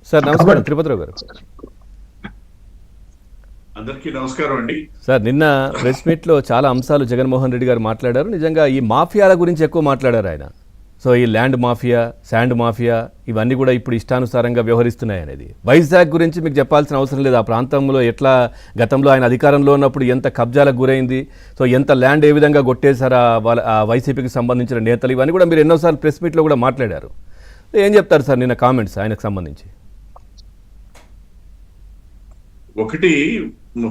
Sir నమస్కారం తిరుపతిరావు గారు. అందరికీ నమస్కారం అండి. సార్ నిన్న ప్రెస్ మీట్లో చాలా అంశాలు జగన్మోహన్ రెడ్డి గారు మాట్లాడారు. నిజంగా ఈ మాఫియాల గురించి ఎక్కువ మాట్లాడారు ఆయన. సో ఈ ల్యాండ్ మాఫియా, శాండ్ మాఫియా ఇవన్నీ కూడా ఇప్పుడు ఇష్టానుసారంగా వ్యవహరిస్తున్నాయి అనేది. వైజాగ్ గురించి మీకు చెప్పాల్సిన అవసరం లేదు. ఆ ప్రాంతంలో ఎట్లా గతంలో ఆయన అధికారంలో ఉన్నప్పుడు ఎంత కబ్జాలకు గురైంది, సో ఎంత ల్యాండ్ ఏ విధంగా కొట్టేశారు ఆ వైసీపీకి సంబంధించిన నేతలు, ఇవన్నీ కూడా మీరు ఎన్నోసార్లు ప్రెస్ మీట్లో కూడా మాట్లాడారు. ఏం చెప్తారు సార్ నిన్న కామెంట్స్ ఆయనకు సంబంధించి? ఒకటి,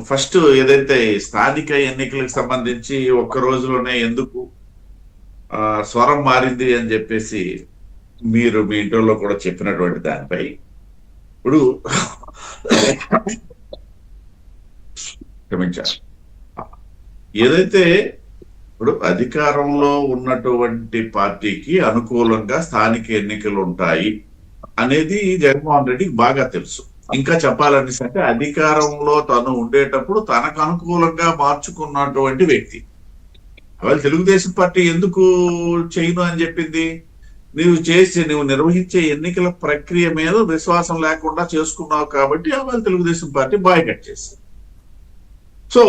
ఫస్ట్ ఏదైతే స్థానిక ఎన్నికలకు సంబంధించి ఒక్క రోజులోనే ఎందుకు స్వరం మారింది అని చెప్పేసి మీరు మీ ఇంటర్లో కూడా చెప్పినటువంటి దానిపై ఇప్పుడు క్షమించారు. ఏదైతే ఇప్పుడు అధికారంలో ఉన్నటువంటి పార్టీకి అనుకూలంగా స్థానిక ఎన్నికలు ఉంటాయి అనేది జగన్మోహన్ రెడ్డికి బాగా తెలుసు. ఇంకా చెప్పాలనేసంటే అధికారంలో తను ఉండేటప్పుడు తనకు అనుకూలంగా మార్చుకున్నటువంటి వ్యక్తి. అవాళ తెలుగుదేశం పార్టీ ఎందుకు చేయను అని చెప్పింది? నువ్వు నిర్వహించే ఎన్నికల ప్రక్రియ మీద విశ్వాసం లేకుండా చేసుకున్నావు కాబట్టి అవాళ తెలుగుదేశం పార్టీ బాయ్కట్ చేసింది. సో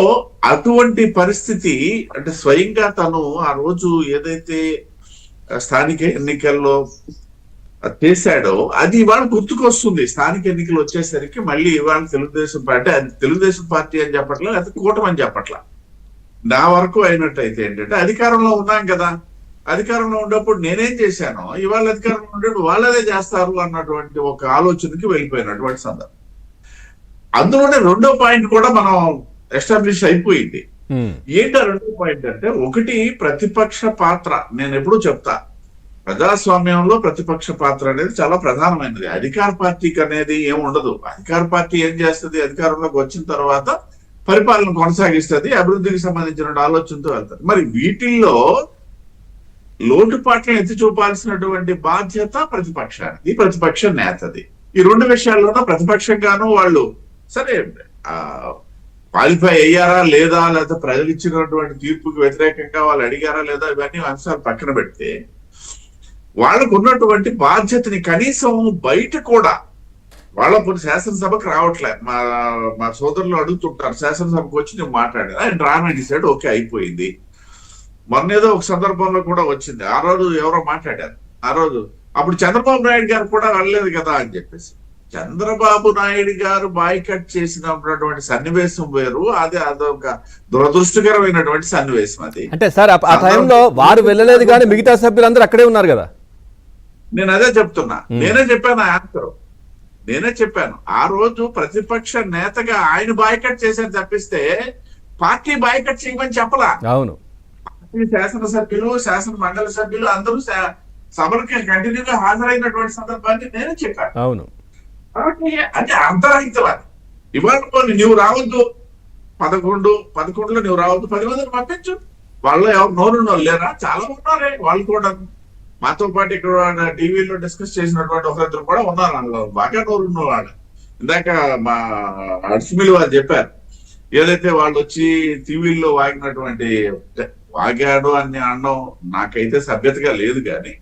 అటువంటి పరిస్థితి అంటే స్వయంగా తను ఆ రోజు ఏదైతే స్థానిక ఎన్నికల్లో చేశాడో అది ఇవాళ గుర్తుకొస్తుంది. స్థానిక ఎన్నికలు వచ్చేసరికి మళ్ళీ ఇవాళ తెలుగుదేశం పార్టీ, అది తెలుగుదేశం పార్టీ అని చెప్పట్లా, లేకపోతే కూటమి అని చెప్పట్లా, నా వరకు అయినట్టయితే ఏంటంటే అధికారంలో ఉన్నాం కదా, అధికారంలో ఉన్నప్పుడు నేనేం చేశానో ఇవాళ అధికారంలో ఉండేప్పుడు వాళ్ళదే చేస్తారు అన్నటువంటి ఒక ఆలోచనకి వెళ్ళిపోయినటువంటి సందర్భం. అందులోనే రెండో పాయింట్ కూడా మనం ఎస్టాబ్లిష్ అయిపోయింది. ఏంటో రెండో పాయింట్ అంటే, ఒకటి ప్రతిపక్ష పాత్ర. నేను ఎప్పుడూ చెప్తా, ప్రజాస్వామ్యంలో ప్రతిపక్ష పాత్ర అనేది చాలా ప్రధానమైనది. అధికార పార్టీకి అనేది ఏం ఉండదు. అధికార పార్టీ ఏం చేస్తుంది? అధికారంలోకి వచ్చిన తర్వాత పరిపాలన కొనసాగిస్తుంది, అభివృద్ధికి సంబంధించిన ఆలోచనతో వెళ్తారు. మరి వీటిల్లో లోటుపాట్లను ఎత్తి చూపాల్సినటువంటి బాధ్యత ప్రతిపక్షానికి, ప్రతిపక్ష నేతది. ఈ రెండు విషయాల్లోనూ ప్రతిపక్షంగాను వాళ్ళు సరే క్వాలిఫై అయ్యారా లేదా, లేకపోతే ప్రజలు ఇచ్చినటువంటి తీర్పుకి వ్యతిరేకంగా వాళ్ళు అడిగారా లేదా, ఇవన్నీ అంశాలు పక్కన పెడితే వాళ్ళకు ఉన్నటువంటి బాధ్యతని కనీసం బయట కూడా వాళ్ళ శాసనసభకు రావట్లే. మా సోదరులు అడుగుతుంటారు, శాసనసభకు వచ్చి నేను మాట్లాడాను, ఆయన రానని సైడ్ ఓకే అయిపోయింది. మొన్నేదో ఒక సందర్భంలో కూడా వచ్చింది, ఆ రోజు ఎవరో మాట్లాడారు, ఆ రోజు అప్పుడు చంద్రబాబు నాయుడు గారు కూడా వెళ్ళలేదు కదా అని చెప్పేసి. చంద్రబాబు నాయుడు గారు బాయ్కట్ చేసినటువంటి సన్నివేశం వేరు, అదొక దురదృష్టకరమైనటువంటి సన్నివేశం. అది అంటే సార్ ఆ టైంలో వారు వెళ్ళలేదు కానీ మిగతా సభ్యులందరూ అక్కడే ఉన్నారు కదా. నేను అదే చెప్తున్నా, నేనే చెప్పాను ఆన్సర్, నేనే చెప్పాను. ఆ రోజు ప్రతిపక్ష నేతగా ఆయన బాయ్కట్ చేశారు తప్పిస్తే పార్టీ బాయ్కట్ చేయమని చెప్పలా. అవును, పార్టీ శాసనసభ్యులు, శాసన మండలి సభ్యులు అందరూ సభలకి కంటిన్యూగా హాజరైనటువంటి సందర్భాన్ని నేనే చెప్పాను. అవును, కాబట్టి అంటే అంతరాహితవాది. ఇవాళ నువ్వు రావద్దు, 11లో నువ్వు రావద్దు, 10 మందిని పంపించు. వాళ్ళు ఎవరు నోరున్న వాళ్ళు లేరా? చాలా ఉన్నారే వాళ్ళు కూడా. మాతో పాటు ఇక్కడ టీవీలో డిస్కస్ చేసినటువంటి ఒకరిద్దరు కూడా ఉన్నారు, అందులో బాగా నోరున్న వాళ్ళు. ఇందాక మా అర్సుమిల్ వారు చెప్పారు, ఏదైతే వాళ్ళు వచ్చి టీవీల్లో వాగినటువంటి, వాగాడు అని అనడం నాకైతే సభ్యతగా లేదు. కానీ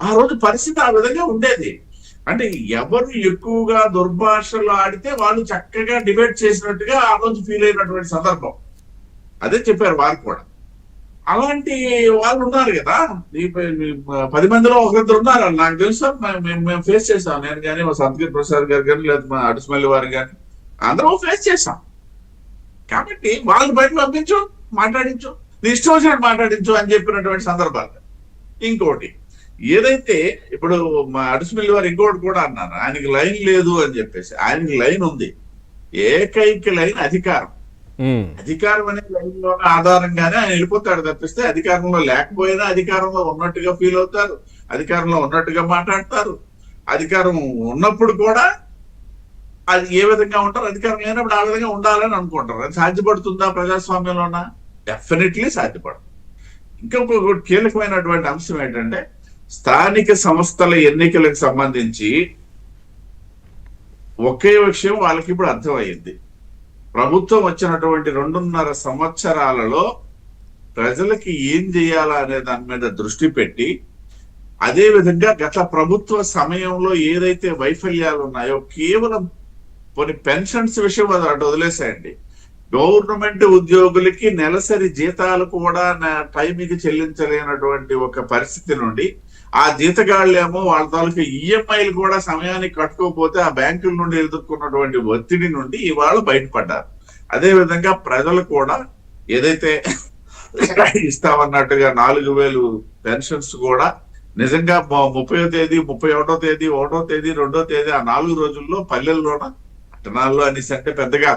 ఆ రోజు పరిస్థితి ఆ విధంగా ఉండేది. అంటే ఎవరు ఎక్కువగా దుర్భాషలు ఆడితే వాళ్ళు చక్కగా డిబేట్ చేసినట్టుగా ఆ రోజు ఫీల్ అయినటువంటి సందర్భం. అదే చెప్పారు వారు కూడా. అలాంటి వాళ్ళు ఉన్నారు కదా, 10 మందిలో ఒకరిద్దరు ఉన్నారు, నాకు తెలుసు. మేము ఫేస్ చేసాం, నేను కానీ మా సంతగిరి ప్రసాద్ గారు కానీ లేదా మా అడుసుమల్లి వారు కానీ అందరూ ఫేస్ చేసాం. కాబట్టి వాళ్ళు బయట పంపించు, మాట్లాడించు, నీ ఇష్టం వచ్చినట్టు మాట్లాడించు అని చెప్పినటువంటి సందర్భాలు. ఇంకోటి ఏదైతే ఇప్పుడు మా అడుసుమిల్లి వారు ఇంకోటి కూడా అన్నారు, ఆయనకి లైన్ లేదు అని చెప్పేసి. ఆయనకి లైన్ ఉంది, ఏకైక లైన్ అధికారం. అధికారం అనే లైన్ లో ఆధారంగానే ఆయన వెళ్ళిపోతాడు తప్పిస్తే అధికారంలో లేకపోయినా అధికారంలో ఉన్నట్టుగా ఫీల్ అవుతారు, అధికారంలో ఉన్నట్టుగా మాట్లాడతారు. అధికారం ఉన్నప్పుడు కూడా అది ఏ విధంగా ఉంటారు, అధికారం లేనప్పుడు ఆ విధంగా ఉండాలని అనుకుంటారు. అది సాధ్యపడుతుందా ప్రజాస్వామ్యంలోనా? డెఫినెట్లీ సాధ్యపడుతుంది. ఇంకొక కీలకమైనటువంటి అంశం ఏంటంటే, స్థానిక సంస్థల ఎన్నికలకు సంబంధించి ఒకే విషయం వాళ్ళకి ఇప్పుడు అర్థమయ్యింది. ప్రభుత్వం వచ్చినటువంటి 2.5 సంవత్సరాలలో ప్రజలకి ఏం చేయాలా అనే దాని మీద దృష్టి పెట్టి అదే విధంగా గత ప్రభుత్వ సమయంలో ఏదైతే వైఫల్యాలు ఉన్నాయో కేవలం కొన్ని పెన్షన్స్ విషయం అది అటు వదిలేసాయండి. గవర్నమెంట్ ఉద్యోగులకి నెలసరి జీతాలు కూడా టైంకి చెల్లించలేనటువంటి ఒక పరిస్థితి నుండి ఆ జీతగాళ్ళేమో వాళ్ళ తాలూకు ఈఎంఐలు కూడా సమయానికి కట్టుకోకపోతే ఆ బ్యాంకుల నుండి ఎదుర్కొన్నటువంటి ఒత్తిడి నుండి ఇవాళ బయటపడ్డారు. అదే విధంగా ప్రజలు కూడా ఏదైతే ఇస్తామన్నట్టుగా 4,000 పెన్షన్స్ కూడా నిజంగా 30వ తేదీ 31వ తేదీ 1వ తేదీ 2వ తేదీ ఆ 4 రోజుల్లో పల్లెల్లోన పట్టణాల్లో అనేసి అంటే పెద్దగా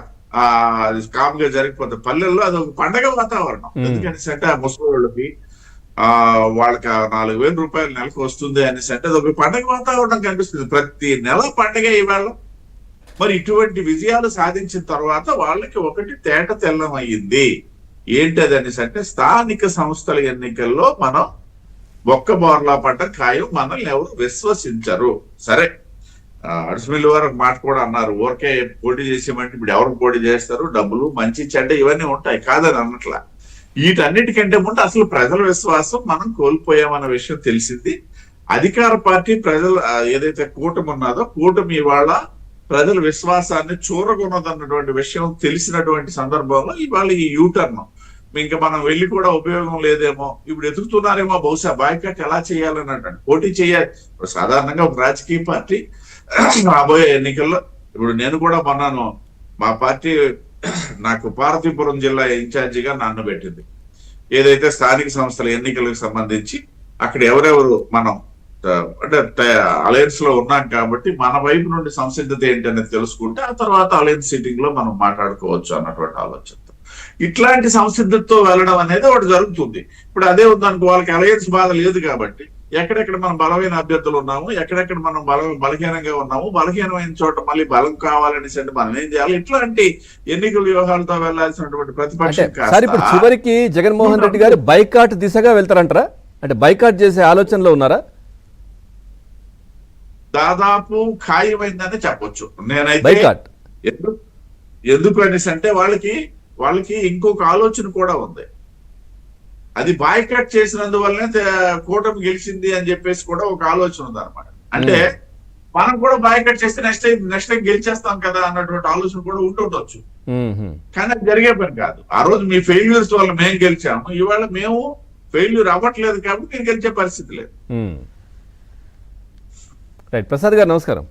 అది కామ్ గా జరిగిపోతుంది. పల్లెల్లో అది ఒక పండగ వాతావరణం. ఎందుకనేసి అంటే ఆ ముసలి వాళ్ళకి 4,000 రూపాయలు నెలకు వస్తుంది అనేసి అంటే అది ఒక పండగ వాతావరణం కనిపిస్తుంది. ప్రతి నెల పండగ ఇవాళ. మరి ఇటువంటి విజయాలు సాధించిన తర్వాత వాళ్ళకి ఒకటి తేట తెల్లం అయ్యింది. ఏంటది అనేసి అంటే స్థానిక సంస్థల ఎన్నికల్లో మనం ఒక్క బోర్లా పడ్డ ఖాయం, మనల్ని ఎవరు విశ్వసించరు. సరే, అడిసిమిల్లి వారు మాట కూడా అన్నారు, ఊరికే పోటీ చేసేమంటే ఇప్పుడు ఎవరు పోటీ చేస్తారు, డబ్బులు మంచి చెడ్డ ఇవన్నీ ఉంటాయి, కాదని అన్నట్ల. వీటన్నిటికంటే ముందు అసలు ప్రజల విశ్వాసం మనం కోల్పోయామన్న విషయం తెలిసింది. అధికార పార్టీ ప్రజలు ఏదైతే కూటమి ఉన్నదో కూటమి ఇవాళ ప్రజల విశ్వాసాన్ని చూరగొన్నదన్నటువంటి విషయం తెలిసినటువంటి సందర్భంలో ఇవాళ ఈ యూటర్న్ ఇంకా మనం వెళ్ళి కూడా ఉపయోగం లేదేమో, ఇప్పుడు ఎదుగుతున్నారేమో బహుశా బాయ్కాట్ ఎలా చేయాలని అంటే పోటీ చేయాలి. సాధారణంగా ఒక రాజకీయ పార్టీ రాబోయే ఎన్నికల్లో ఇప్పుడు నేను కూడా మొన్నాను మా పార్టీ నాకు పార్వతీపురం జిల్లా ఇన్ఛార్జిగా నన్ను పెట్టింది. ఏదైతే స్థానిక సంస్థల ఎన్నికలకు సంబంధించి అక్కడ ఎవరెవరు మనం అంటే అలయన్స్ లో ఉన్నాం కాబట్టి మన వైపు నుండి సంసిద్ధత ఏంటనేది తెలుసుకుంటే ఆ తర్వాత అలయన్స్ సీటింగ్ లో మనం మాట్లాడుకోవచ్చు అన్నటువంటి ఆలోచనతో ఇట్లాంటి సంసిద్ధతతో వెళ్ళడం అనేది ఒకటి జరుగుతుంది. ఇప్పుడు అదే ఉందనుకో, వాళ్ళకి అలయన్స్ బాధ లేదు కాబట్టి ఎక్కడెక్కడ మనం బలమైన అభ్యర్థులు ఉన్నాము, ఎక్కడెక్కడ మనం బలహీనంగా ఉన్నాము, బలహీనమైన చోట మళ్ళీ బలం కావాలనేసి అంటే మనం ఏం చేయాలి, ఇట్లాంటి ఎన్నికల వ్యూహాలతో వెళ్లాల్సినటువంటి ప్రతిపక్షం. సార్, ఇప్పుడు చివరికి జగన్మోహన్ రెడ్డి గారు బైకాట్ దిశగా వెళ్తారంటారా? అంటే బైకాట్ చేసే ఆలోచనలో ఉన్నారా? దాదాపు ఖాయమైందని చెప్పొచ్చు నేనైతే. ఎందుకు అనేసి అంటే వాళ్ళకి ఇంకొక ఆలోచన కూడా ఉంది. అది బాయ్కాట్ చేసినందువల్లనే కూటమి గెలిచింది అని చెప్పేసి కూడా ఒక ఆలోచన ఉంది అనమాట. అంటే మనం కూడా బాయ్కాట్ చేస్తే నెక్స్ట్ టైం గెలిచేస్తాం కదా అన్నటువంటి ఆలోచన కూడా ఉంటుండొచ్చు. కానీ అది జరిగే పని కాదు. ఆ రోజు మీ ఫెయిల్యూర్స్ వల్ల మేము గెలిచాము, ఇవాళ మేము ఫెయిల్యూర్ అవ్వట్లేదు కాబట్టి మీరు గెలిచే పరిస్థితి లేదు. రైట్, ప్రసాద్ గారు నమస్కారం.